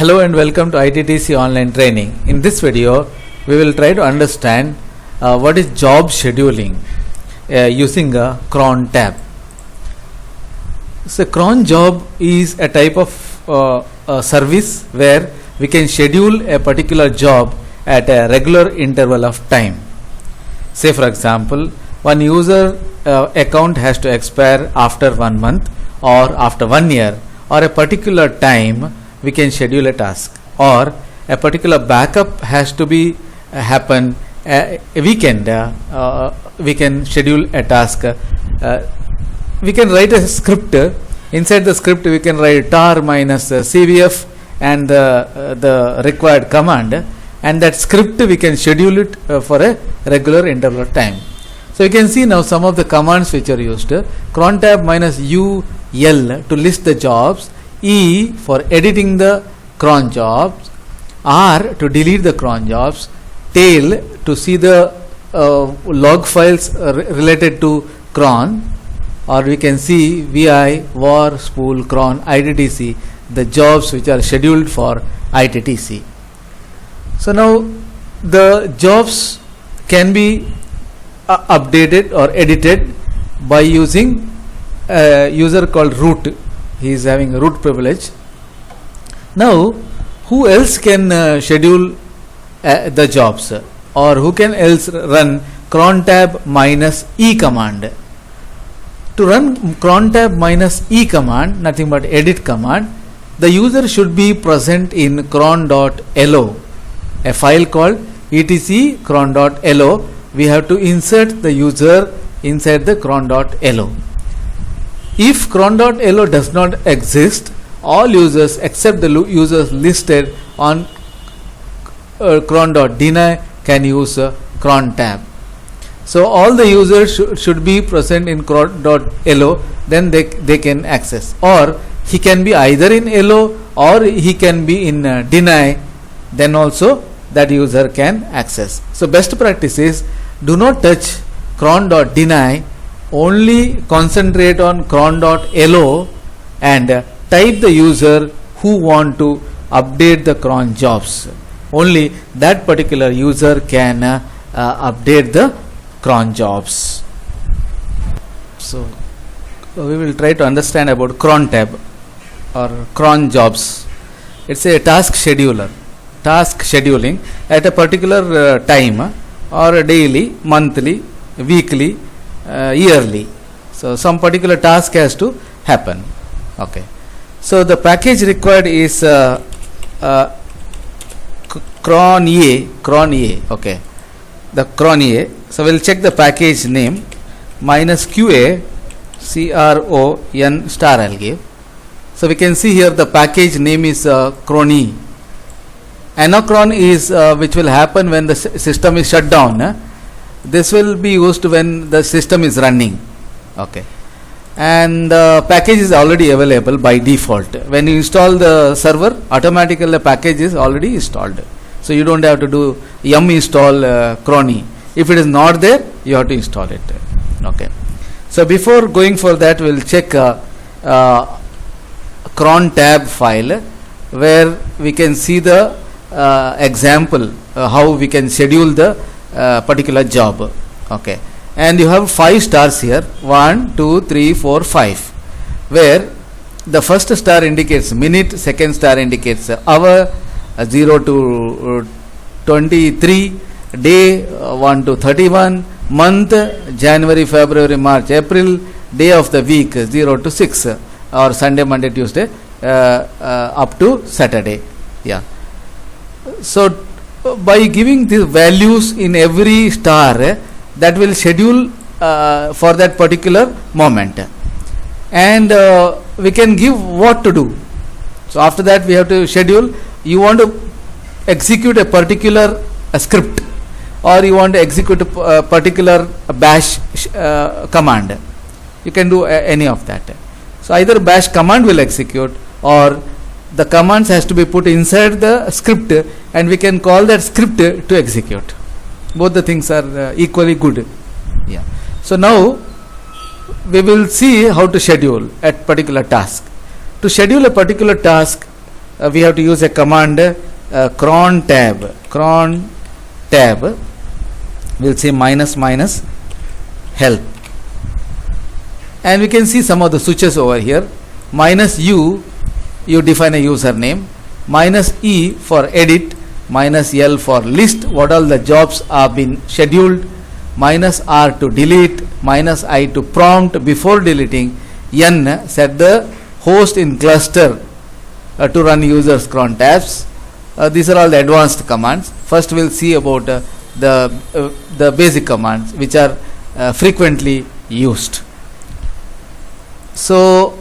Hello and welcome to ITTC online training. In this video, we will try to understand what is job scheduling using a cron tab. So cron job is a type of a service where we can schedule a particular job at a regular interval of time. Say for example, one user account has to expire after 1 month or after 1 year or a particular time. We can schedule a task, or a particular backup has to be happen a weekend. We can schedule a task. We can write a script. Inside the script, we can write tar minus cvf and the required command, and that script we can schedule it for a regular interval of time. So you can see now some of the commands which are used. Cron tab minus ul to list the jobs, E for editing the cron jobs, R to delete the cron jobs, tail to see the log files related to cron, or we can see vi, var, spool, cron, ITTC, the jobs which are scheduled for ITTC. So now the jobs can be updated or edited by using a user called root. He is having a root privilege. Now, who else can schedule the jobs, or who can else run cron tab minus e command? To run cron tab minus e command, nothing but edit command, the user should be present in cron.lo, a file called etc cron.lo. We have to insert the user inside the cron.lo. If cron.lo does not exist, all users except the users listed on cron.deny can use cron tab. So all the users should be present in cron.lo, then they can access, or he can be either in lo or he can be in deny, then also that user can access. So best practice is do not touch cron.deny, only concentrate on cron.lo and type the user who want to update the cron jobs. Only that particular user can update the cron jobs. So we will try to understand about cron tab or cron jobs. It's a task scheduler, task scheduling at a particular time, or daily, monthly, weekly, yearly. So some particular task has to happen. Okay. So the package required is cron A. Okay. The cron A. So we'll check the package name minus qa cron star I'll give. So we can see here the package name is crony. Anachron is which will happen when the system is shut down. This will be used when the system is running. Okay. And the package is already available by default. When you install the server, automatically the package is already installed. So you don't have to do yum install crony. If it is not there, you have to install it. Okay. So before going for that, we will check cron tab file, where we can see the example how we can schedule the particular job. Okay. And you have 5 stars here, 1, 2, 3, 4, 5, where the first star indicates minute, second star indicates hour, 0 to 23, day 1 to 31, month January, February, March, April, day of the week 0 to 6, or Sunday, Monday, Tuesday up to Saturday. Yeah. So by giving these values in every star, that will schedule for that particular moment, and we can give what to do. So after that we have to schedule. You want to execute a particular script, or you want to execute a particular bash command. You can do any of that. So either bash command will execute, or the commands has to be put inside the script, and we can call that script to execute. Both the things are equally good. Yeah. So now we will see how to schedule a particular task. To schedule a particular task, we have to use a command cron tab. We'll say minus help, and we can see some of the switches over here. Minus U, you define a username. Minus E for edit. Minus L for list what all the jobs are been scheduled. Minus R to delete. Minus I to prompt before deleting. N set the host in cluster to run users cron tabs. These are all the advanced commands. First we'll see about the basic commands which are frequently used. So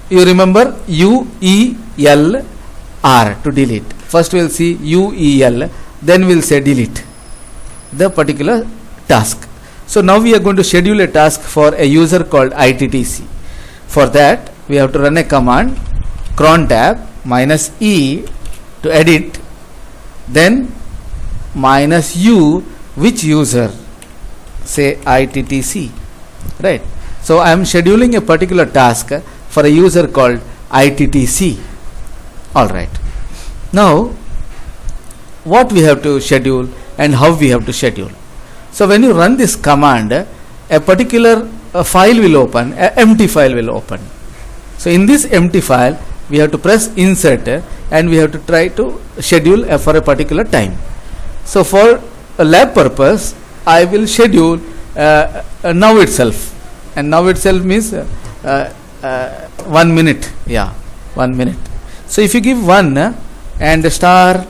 you remember UEL R to delete. First we'll see UEL, then we'll say delete the particular task. So now we are going to schedule a task for a user called ITTC. For that we have to run a command cron tab minus E to edit, then minus U, which user, say ITTC, right? So I am scheduling a particular task for a user called ITTC. All right. Now what we have to schedule and how we have to schedule. So when you run this command, a particular file will open, an empty file will open. So in this empty file we have to press insert and we have to try to schedule for a particular time. So for a lab purpose I will schedule now itself, and now itself means 1 minute. 1 minute. So if you give 1 and star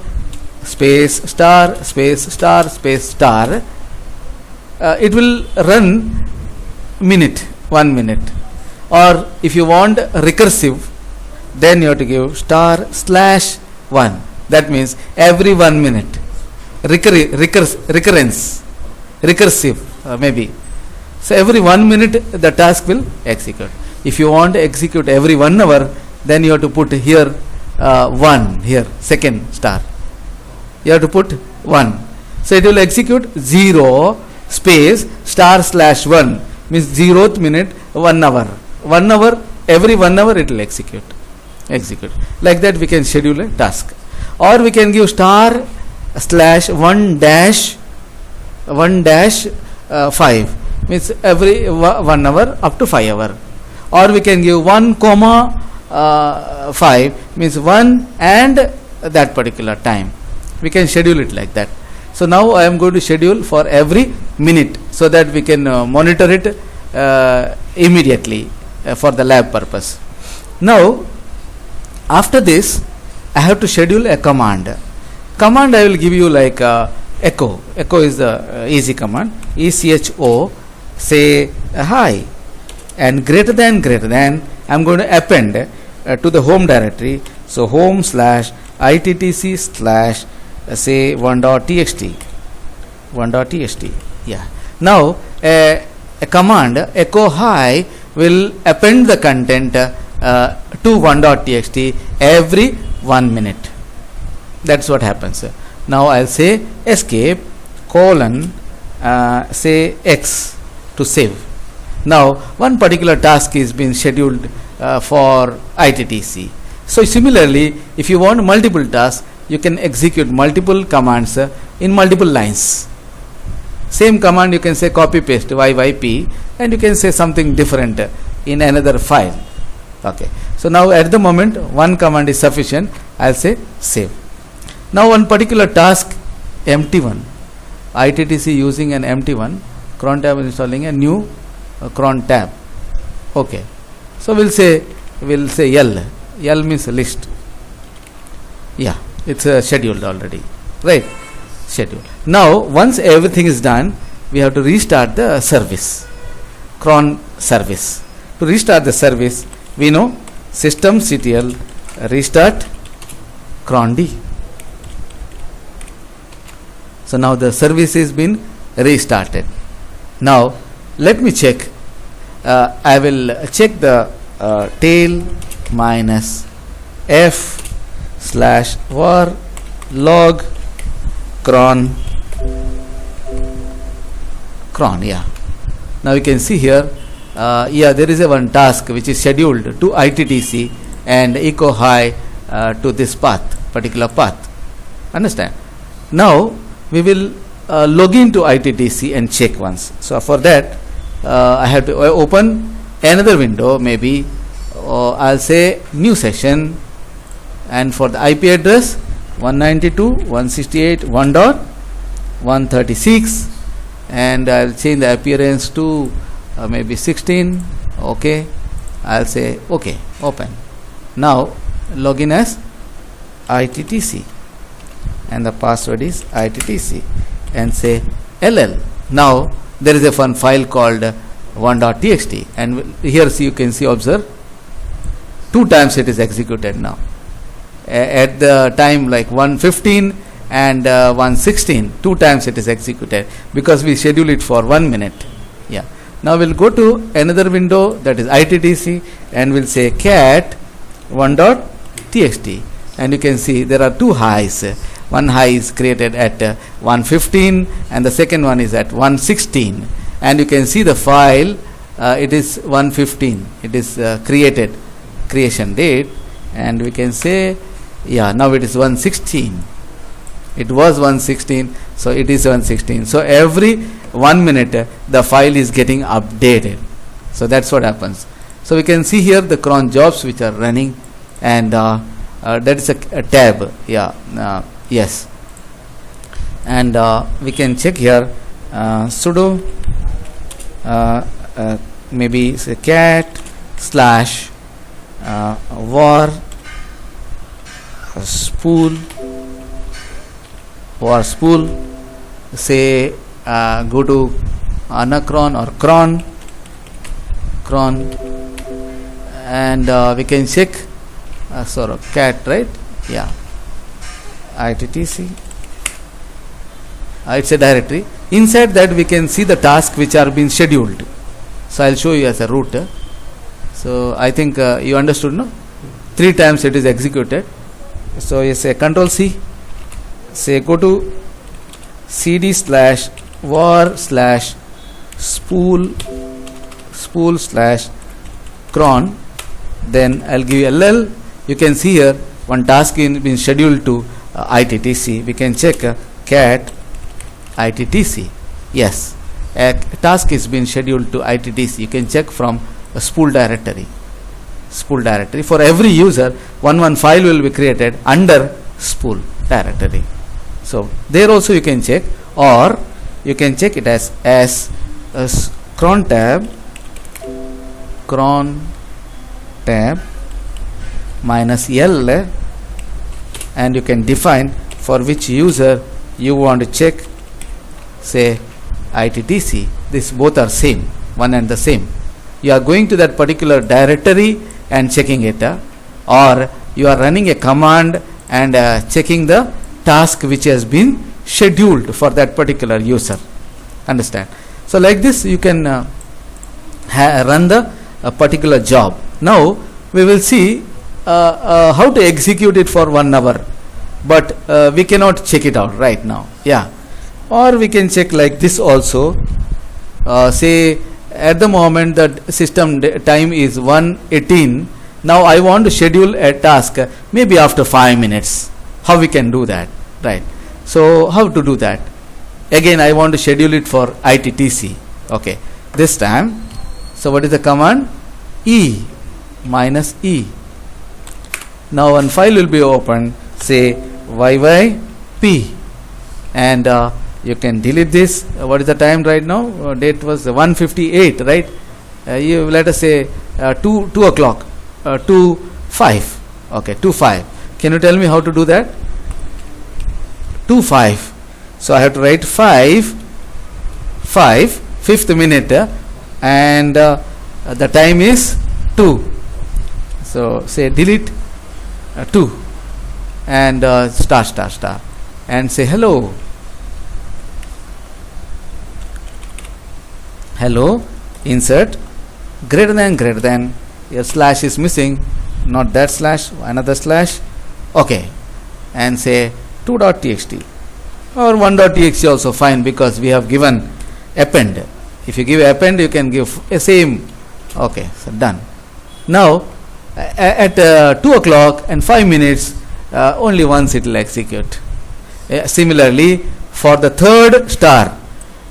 space star space star space star, it will run minute, 1 minute. Or if you want recursive, then you have to give star slash 1. That means every 1 minute. Recurrence, recursive maybe. So every 1 minute the task will execute. If you want to execute every 1 hour, then you have to put here 1 here, second star. You have to put 1. So it will execute 0 space star slash 1 means 0th minute 1 hour. 1 hour, every 1 hour it will execute. Like that we can schedule a task. Or we can give star slash 1 dash 5 means every 1 hour up to 5 hour. Or we can give 1 comma 5 means 1 and that particular time. We can schedule it like that. So now I am going to schedule for every minute so that we can monitor it immediately for the lab purpose. Now after this I have to schedule a command. Command I will give you like echo. Echo is the easy command. ECHO, say hi, and greater than I am going to append to the home directory. So home slash ITTC slash say 1.txt. Yeah. Now a command echo hi will append the content to 1.txt every 1 minute. That's what happens. Now I'll say escape colon say X to save. Now one particular task is being scheduled for ITTC. So similarly, if you want multiple tasks, you can execute multiple commands in multiple lines. Same command you can say copy paste YYP, and you can say something different in another file. Okay. So now at the moment one command is sufficient. I'll say save. Now one particular task, empty one, ITTC using an empty one, cron tab is installing a new cron tab. Okay. So we'll say L. L means list. Yeah, it's scheduled already, right? Schedule. Now once everything is done, we have to restart the service, cron service. To restart the service, we know systemctl restart cron D. So now the service has been restarted. Now let me check. I will check the tail minus f slash var log cron. Yeah. Now you can see here. There is a one task which is scheduled to ITTC and echo hi to this particular path. Understand? Now we will log into ITTC and check once. So for that I have to open another window, maybe I'll say new session, and for the IP address 192.168.1.136, and I'll change the appearance to maybe 16. Okay, I'll say okay, open. Now login as ITTC and the password is ITTC and say LL. Now there is a fun file called 1.txt, and here you can see, observe, 2 times it is executed now. At the time like 1:15 and 1:16, 2 times it is executed because we schedule it for 1 minute. Yeah. Now we'll go to another window, that is ITTC, and we'll say cat 1.txt, and you can see there are 2 highs. One high is created at 1:15 and the second one is at 1:16, and you can see the file, it is 1:15, it is creation date, and we can say, yeah, now it is 1:16. It was 1:16, so it is 1:16. So every 1 minute the file is getting updated. So that's what happens. So we can see here the cron jobs which are running, and that is a tab. Yeah, yes. And we can check here sudo maybe say cat slash var spool say go to anacron or cron, and we can check cat, right? Yeah, ITTC, it's a directory. Inside that we can see the tasks which are being scheduled. So I'll show you as a root. So I think you understood, no? 3 times it is executed. So you say Control C, say go to cd slash var slash spool slash cron, then I'll give you LL. You can see here one task is been scheduled to ITTC. We can check cat ITTC. Yes, a task is been scheduled to ITTC. You can check from a spool directory. For every user, one file will be created under spool directory. So there also you can check, or you can check it as cron tab minus L, and you can define for which user you want to check, say ITTC. These both are same, one and the same. You are going to that particular directory and checking it, or you are running a command and checking the task which has been scheduled for that particular user. Understand? So like this you can run the particular job. Now we will see how to execute it for 1 hour, but we cannot check it out right now. Yeah, or we can check like this also. Say at the moment the system time is 1:18. Now I want to schedule a task maybe after 5 minutes. How we can do that, right? So how to do that? Again I want to schedule it for ITTC. Okay, this time, so what is the command? E minus E. Now one file will be opened, say yyp, and you can delete this. What is the time right now? Date was 1:58, right? You let us say 2 o'clock, 2:05. Okay, 2:05. Can you tell me how to do that? 2:05. So I have to write 5th minute, and the time is 2. So say delete 2 and star, and say hello, insert greater than, your slash is missing, not that slash, another slash. Okay, and say 2.txt or 1.txt also fine, because we have given append. If you give append, you can give a same. Okay, so done. Now At 2 o'clock and 5 minutes, only once it will execute. Similarly, for the third star,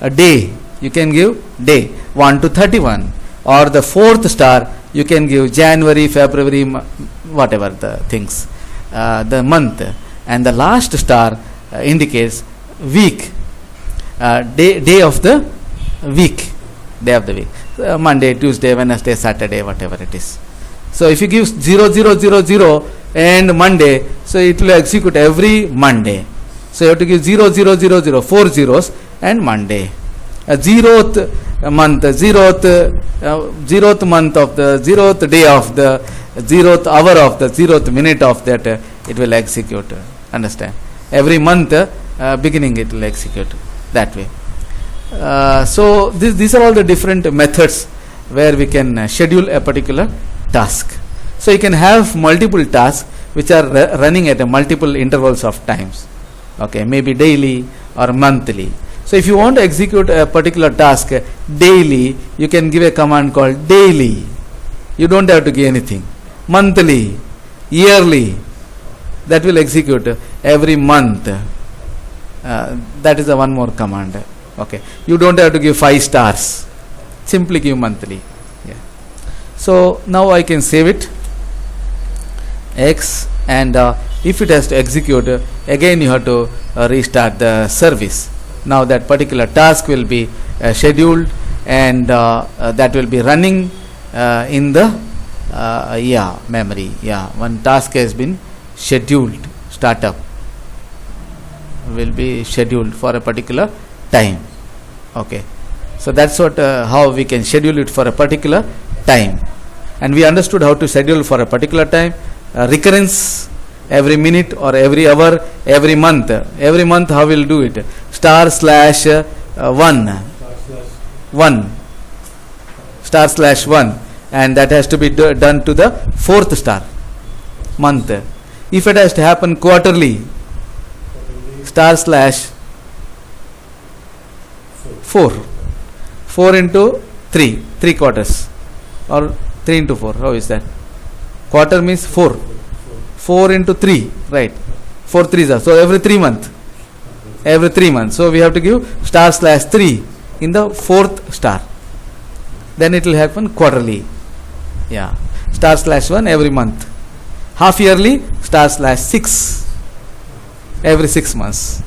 a day, you can give day 1 to 31, or the fourth star, you can give January, February, whatever the things, the month, and the last star indicates week, day of the week, Monday, Tuesday, Wednesday, Saturday, whatever it is. So if you give 0, 0, 0, 0 and Monday, so it will execute every Monday. So you have to give 0, 0, 0, 0, 4 zeros and Monday. A zeroth month, zeroth month of the zeroth day of the zeroth hour of the zeroth minute of that, it will execute. Understand? Every month beginning it will execute that way. So these are all the different methods where we can schedule a particular task. So you can have multiple tasks which are running at a multiple intervals of times. Okay, maybe daily or monthly. So if you want to execute a particular task daily, you can give a command called daily. You don't have to give anything. Monthly, yearly, that will execute every month. That is the one more command. Okay, you don't have to give 5 stars. Simply give monthly. Yeah. So now I can save it. X, and if it has to execute, again you have to restart the service. Now that particular task will be scheduled, and that will be running in the memory. One task has been scheduled. Startup will be scheduled for a particular time. Okay, so that's what how we can schedule it for a particular time. And we understood how to schedule for a particular time. Recurrence every minute or every hour, every month. Every month how we'll do it? Star slash 1, star slash 1, and that has to be done to the 4th star month. If it has to happen quarterly, star slash 4 into 3 quarters, or 3 into 4. How is that? Quarter means 4 into 3, right? 4 threes are, so every 3 months. So we have to give star slash 3 in the 4th star. Then it will happen quarterly. Star slash 1 every month. Half yearly, star slash 6 every 6 months.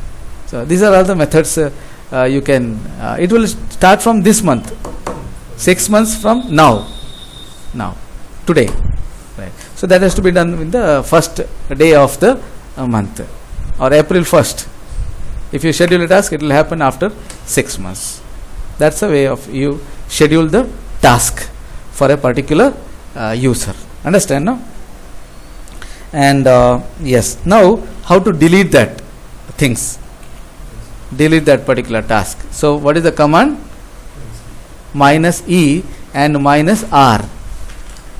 So these are all the methods you can. It will start from this month. 6 months from now, today. Right. So that has to be done in the first day of the month, or April 1st. If you schedule a task, it will happen after 6 months. That's the way of you schedule the task for a particular user. Understand now? And yes, now how to delete that things? Delete that particular task. So what is the command? -E and -R.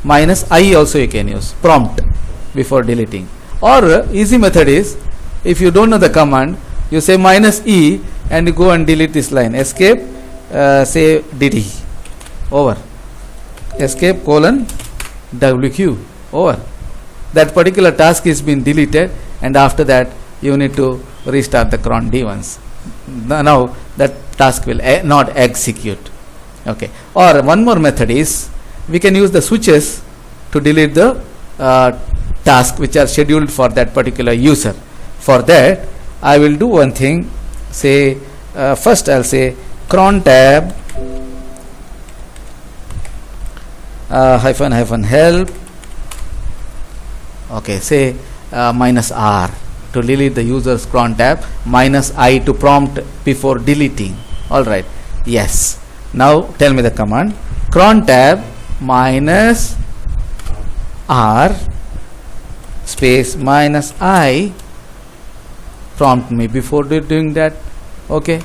-I also you can use, prompt, before deleting. Or easy method is, if you don't know the command, you say -E and you go and delete this line. Escape, say dd, over. Escape : WQ, over. That particular task is been deleted, and after that you need to restart the cron D once. Now that task will not execute. Okay. Or one more method is, we can use the switches to delete the tasks which are scheduled for that particular user. For that, I will do one thing. Say first I'll say cron tab -help. Okay, say -R to delete the user's cron tab, -I to prompt before deleting. All right. Yes. Now tell me the command. Cron tab -R space -I, prompt me before doing that. Okay,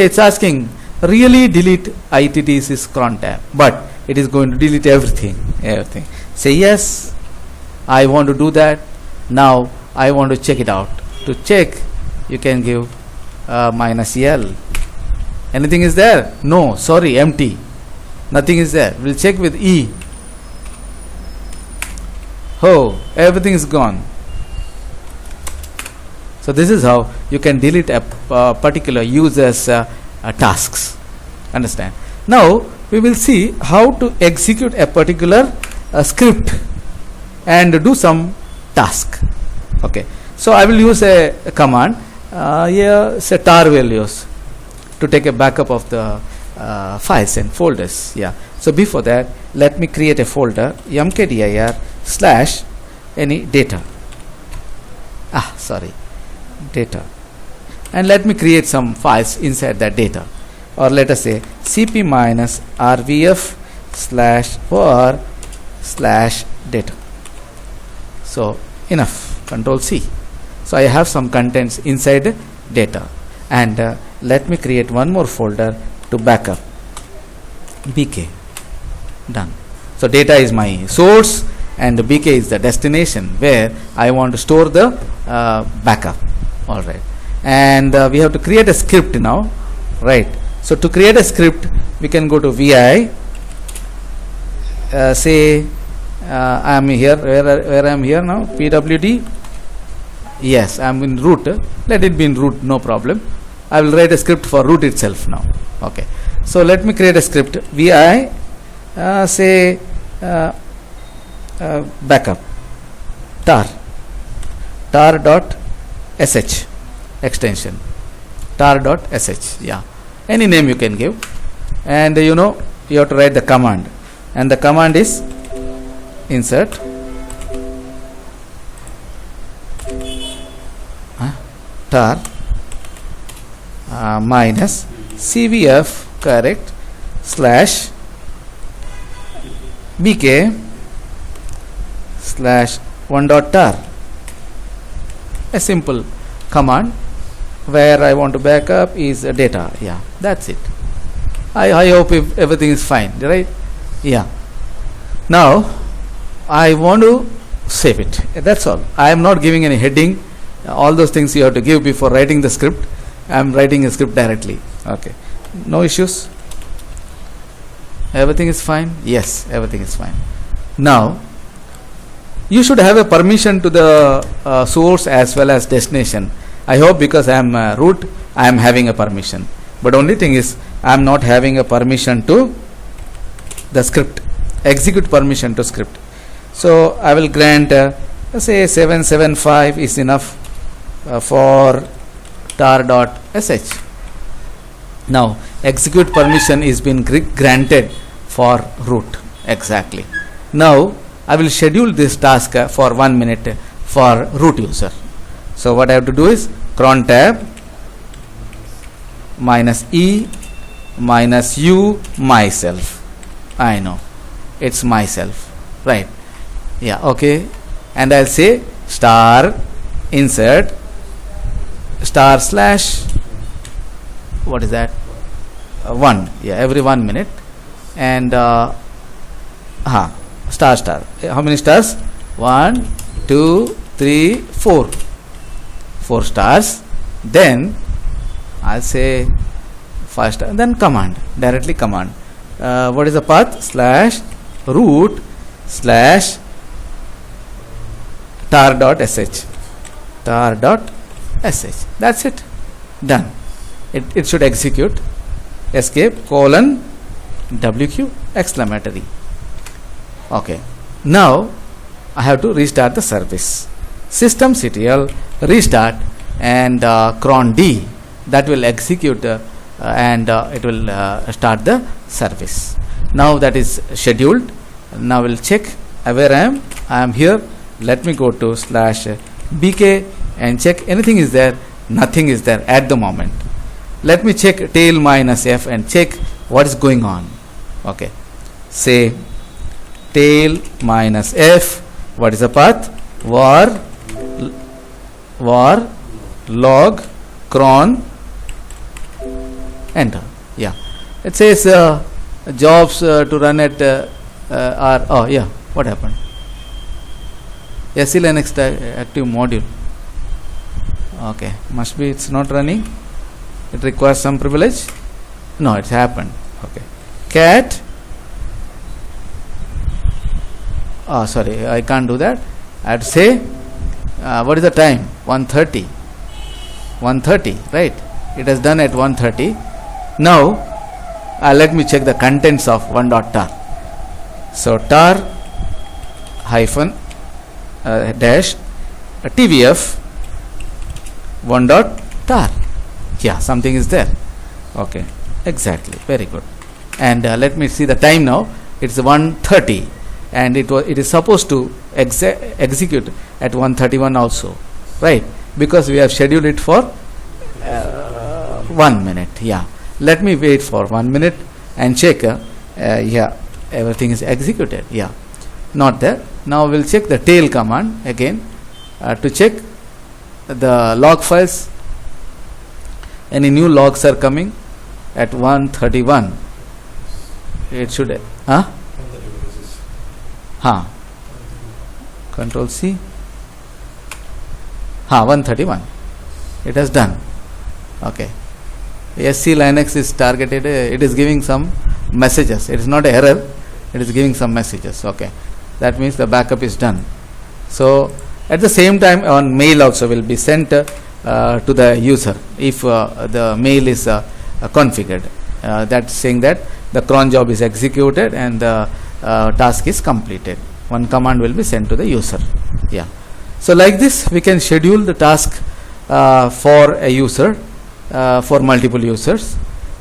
it's asking really delete ITT's cron tab, but it is going to delete everything. Say yes, I want to do that. Now I want to check it out. To check, you can give -L. Anything is there? No, sorry, empty. Nothing is there. We'll check with E. Oh, everything is gone. So this is how you can delete a particular user's tasks. Understand? Now we will see how to execute a particular script and do some task. Okay. So I will use a command. Here, say tar will use to take a backup of the files and folders. Yeah. So before that, let me create a folder mkdir / any data. Data, and let me create some files inside that data, or let us say cp minus rvf / data. So enough. Control C. So I have some contents inside data, and let me create one more folder to backup. bk. Done. So data is my source and bk is the destination where I want to store the backup. All right, and we have to create a script now, right? So to create a script, we can go to vi, say I am here, where I am here now, pwd. Yes, I am in root. Let it be in root, no problem. I will write a script for root itself now. Okay, so let me create a script vi, say backup tar dot sh extension, tar dot sh. Yeah, any name you can give, and you have to write the command, and the command is insert tar minus cvf correct / bk / 1 dot tar. A simple command where I want to back up is data. Yeah, that's it. I hope if everything is fine, right? Yeah. Now I want to save it. That's all. I am not giving any heading. All those things you have to give before writing the script. I am writing a script directly. Okay. No issues. Everything is fine. Yes, everything is fine. Now you should have a permission to the source as well as destination. I hope because I am root, I am having a permission. But only thing is I am not having a permission to the script. Execute permission to script. So I will grant say 775 is enough for tar.sh. Now execute permission is been granted for root. Exactly. Now I will schedule this task for 1 minute for root user. So what I have to do is cron tab -e -u myself. I know it's myself, right? Yeah, okay. And I'll say star insert star / what is that? 1. Yeah, every 1 minute. And star. How many stars? 1, 2, 3, 4. 4 stars. Then I'll say 5 star. Then command, directly command. What is the path? /root / tar.sh. tar.sh. That's it. Done. It should execute. Escape : WQ exclamatory. Okay. Now I have to restart the service. systemctl restart and cron D, that will execute and it will start the service. Now that is scheduled. Now we'll check where I am. I am here. Let me go to /bk and check anything is there. Nothing is there at the moment. Let me check tail -f and check what is going on. Okay, say tail -f. What is the path? var log cron enter. Yeah, it says jobs to run at are what happened? SE Linux active module. Okay, must be it's not running. It requires some privilege. No, it's happened. Okay, cat sorry, I can't do that. I have to say what is the time? 1:30. 1:30, right? It has done at 1:30. Now let me check the contents of 1.tar. So tar hyphen dash tvf 1.tar. Yeah, something is there. Okay, exactly, very good. And let me see the time now. It's 1:30, and it is supposed to execute at 1:31 also, right? Because we have scheduled it for 1 minute. Yeah, let me wait for 1 minute and check. Yeah, everything is executed. Yeah, not there. Now we'll check the tail command again to check the log files. Any new logs are coming at 1:31. It should Control C. 1:31. It has done. Okay. SC Linux is targeted. It is giving some messages. It is not an error. It is giving some messages. Okay. That means the backup is done. So at the same time, on mail also will be sent to the user if the mail is configured. That's saying that the cron job is executed and the task is completed. One command will be sent to the user. Yeah. So like this, we can schedule the task for a user, for multiple users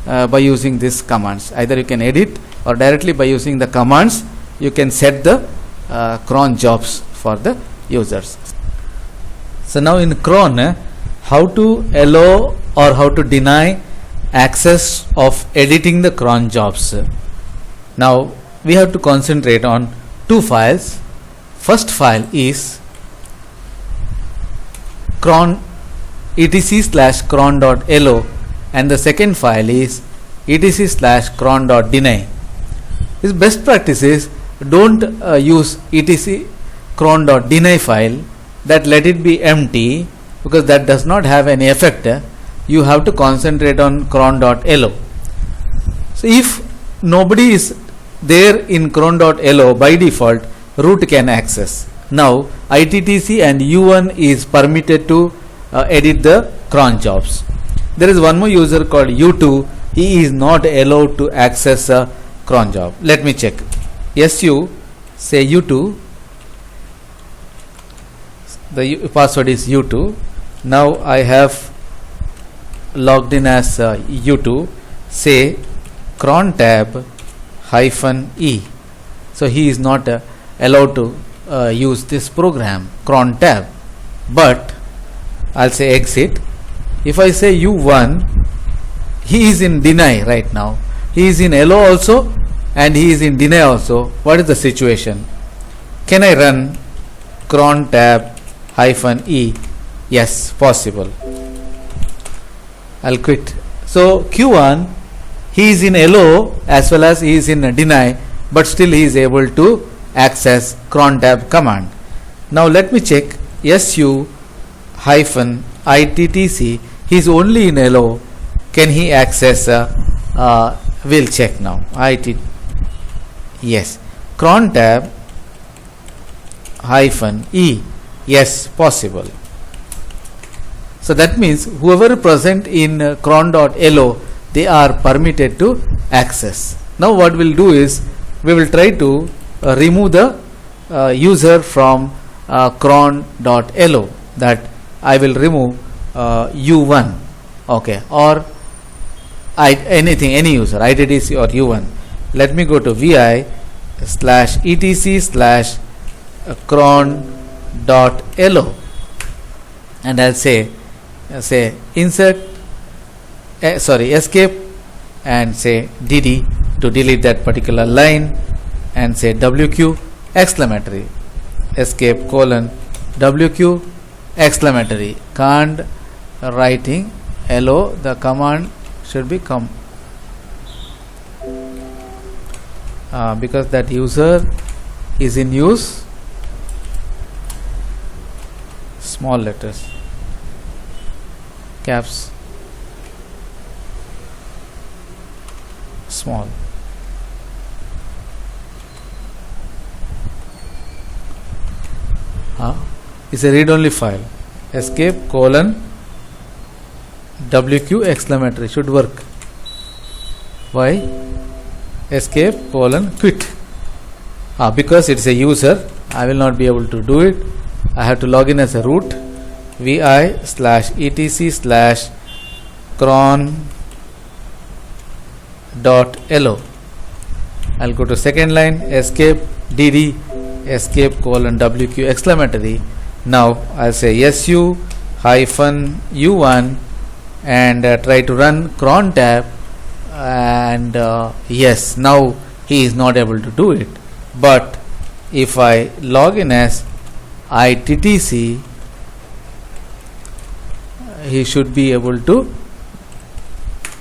by using these commands. Either you can edit or directly by using the commands, you can set the cron jobs for the users. So now in cron, how to allow or how to deny access of editing the cron jobs. Now we have to concentrate on two files. First file is cron etc/cron.lo and the second file is etc/cron.deny. His best practice is don't use etc/cron.deny file, that let it be empty, because that does not have any effect. You have to concentrate on cron.lo. So if nobody is there in cron.lo, by default root can access. Now ITTC and U1 is permitted to edit the cron jobs. There is one more user called U2. He is not allowed to access a cron job. Let me check. SU, say U2. The password is U2. Now I have logged in as U2. Say cron tab -e. So he is not allowed to use this program cron tab. But I'll say exit. If I say U1, he is in deny right now. He is in LO also and he is in deny also. What is the situation? Can I run cron tab -e? Yes, possible. I'll quit. So Q1, he is in LO as well as he is in deny, but still he is able to access cron tab command. Now let me check SU-ITTC. He is only in LO. Can he access? We'll check now. Yes. Cron tab -e. Yes, possible. So that means whoever present in cron.lo, they are permitted to access. Now what we'll do is we will try to remove the user from cron.lo. That I will remove U1, okay, or any user, ITTC or U1. Let me go to vi/etc/cron.lo and I'll say insert escape and say dd to delete that particular line and say wq exclamatory escape colon wq exclamatory. Can't writing lo, the command should be come because that user is in use. Small letters, caps, small. is a read-only file. Escape colon WQ exclamatory should work. Why? Escape colon quit. Because it's a user, I will not be able to do it. I have to log in as a root. vi/etc/cron.lo. I'll go to second line, escape dd escape colon WQ exclamatory. Now I'll say su hyphen u1 and try to run cron tab, and yes, now he is not able to do it. But if I log in as ITTC, he should be able to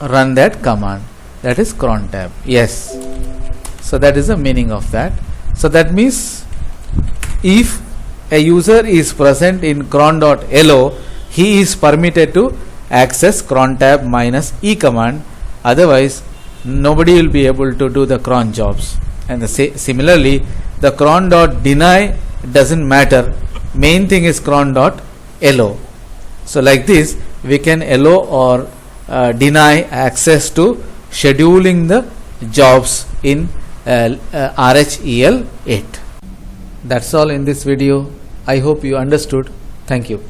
run that command, that is cron tab. Yes, so that is the meaning of that. So that means if a user is present in cron.lo, he is permitted to access cron tab -e command, otherwise nobody will be able to do the cron jobs. And similarly, the cron.deny doesn't matter, main thing is cron.lo. So like this we can allow or deny access to scheduling the jobs in RHEL 8. That's all in this video. I hope you understood. Thank you.